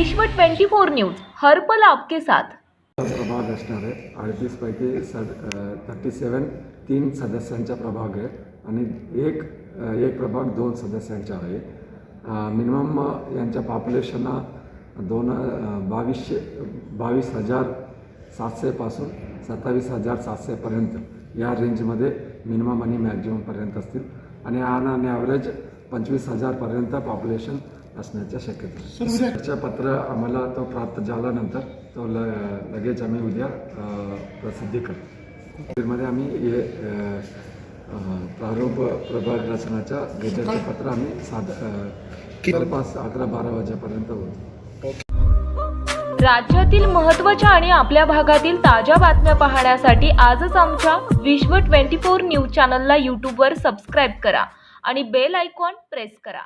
विश्व 24 न्यूज हर पल आपके साथ। प्रभाग असणार आहे 38 पैकी 37 3 सदस्यांचा प्रभाग आहे आणि एक प्रभाग 2 सदस्यांचा आहे। मिनिमम यांच्या पॉप्युलेशन 22,700 पासून 27,700 पर्यंत या रेंजमध्ये मिनिमम आणि मॅक्झिमम पर्यंत असतील आणि ऑन ॲव्हरेज 25,000 पर्यंत पॉप्युलेशन असण्याच्या शक्यता आहे। पत्र आम्हाला तो प्राप्त झाल्यानंतर तो लगेच आम्ही उद्या प्रसिद्धी करू। मध्ये आम्ही हे प्रारूप प्रभाग रचनाच्या गेजेटचे पत्र आम्ही जवळपास 11-12 वाजेपर्यंत होतो। राज्यातील महत्त्वाच्या आणि आपल्या भागातील ताज्या बातम्या पाहण्यासाठी आजच आमच्या विश्व 24 न्यूज चॅनलला यूट्यूबवर सबस्क्राईब करा आणि बेल आयकॉन प्रेस करा।